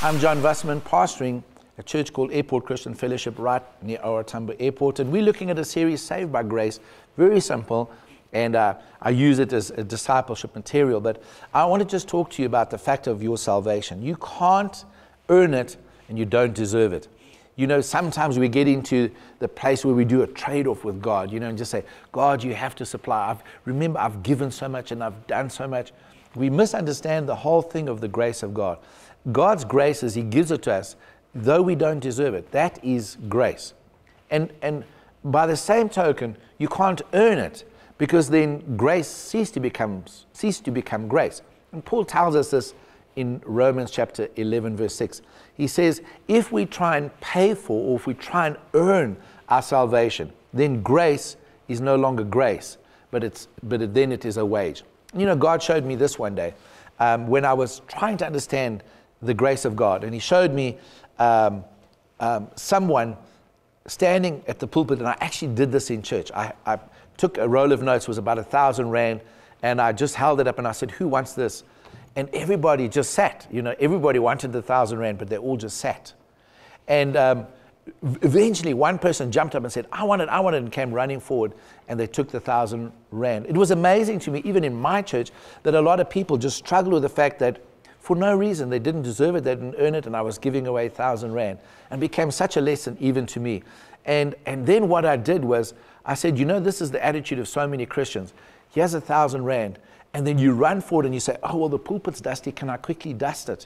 I'm John Vussman, pastoring a church called Airport Christian Fellowship right near Orotambo Airport, and we're looking at a series, Saved by Grace, very simple, and I use it as a discipleship material, but I want to just talk to you about the fact of your salvation. You can't earn it, and you don't deserve it. You know, sometimes we get into the place where we do a trade-off with God, you know, and just say, God, you have to supply. Remember, I've given so much and I've done so much. We misunderstand the whole thing of the grace of God. God's grace is He gives it to us, though we don't deserve it. That is grace. And by the same token, you can't earn it, because then grace ceased to become grace. And Paul tells us this in Romans chapter 11, verse 6. He says, if we try and pay for, or if we try and earn our salvation, then grace is no longer grace, but then it is a wage. You know, God showed me this one day when I was trying to understand the grace of God. And He showed me someone standing at the pulpit, and I actually did this in church. I took a roll of notes, it was about 1,000 rand, and I just held it up and I said, who wants this? And everybody just sat. You know, everybody wanted the 1,000 rand, but they all just sat. And eventually one person jumped up and said, I want it, and came running forward, and they took the 1,000 rand. It was amazing to me, even in my church, that a lot of people just struggled with the fact that for no reason, they didn't deserve it, they didn't earn it, and I was giving away 1,000 rand. And became such a lesson even to me. And then what I did was, I said, you know, this is the attitude of so many Christians. Here's 1,000 rand. And then you run forward and you say, oh, well, the pulpit's dusty. Can I quickly dust it?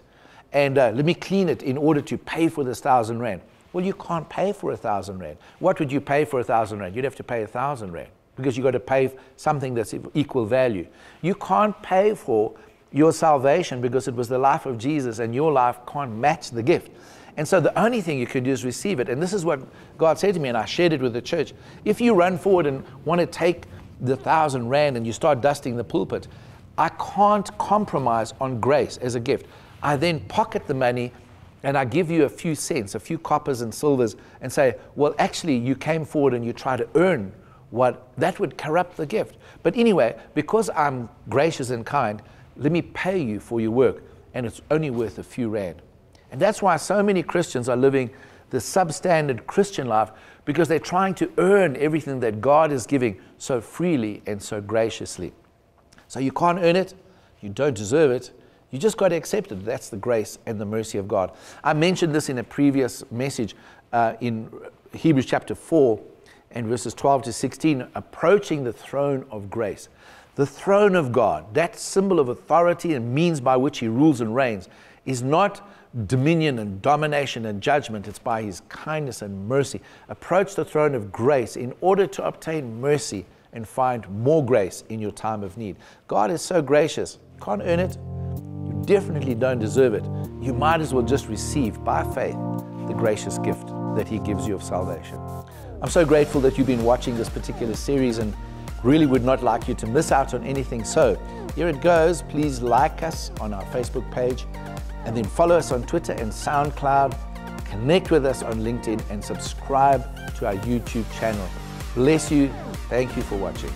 And let me clean it in order to pay for this 1,000 rand. Well, you can't pay for 1,000 rand. What would you pay for 1,000 rand? You'd have to pay 1,000 rand, because you've got to pay something that's equal value. You can't pay for your salvation because it was the life of Jesus, and your life can't match the gift. And so the only thing you can do is receive it. And this is what God said to me, and I shared it with the church. If you run forward and want to take the 1,000 rand and you start dusting the pulpit, I can't compromise on grace as a gift. I then pocket the money and I give you a few cents, a few coppers and silvers, and say, well, actually, you came forward and you try to earn what, that would corrupt the gift. But anyway, because I'm gracious and kind, let me pay you for your work, and it's only worth a few rand. And that's why so many Christians are living the substandard Christian life, because they're trying to earn everything that God is giving so freely and so graciously. So you can't earn it, you don't deserve it, you just got to accept it. That's the grace and the mercy of God. I mentioned this in a previous message in Hebrews chapter 4 and verses 12 to 16, approaching the throne of grace. The throne of God, that symbol of authority and means by which He rules and reigns, is not dominion and domination and judgment. It's by His kindness and mercy. Approach the throne of grace in order to obtain mercy and find more grace in your time of need. God is so gracious. Can't earn it. You definitely don't deserve it. You might as well just receive by faith the gracious gift that He gives you of salvation. I'm so grateful that you've been watching this particular series, and really would not like you to miss out on anything. So here it goes. Please like us on our Facebook page, and then follow us on Twitter and SoundCloud. Connect with us on LinkedIn and subscribe to our YouTube channel. Bless you. Thank you for watching.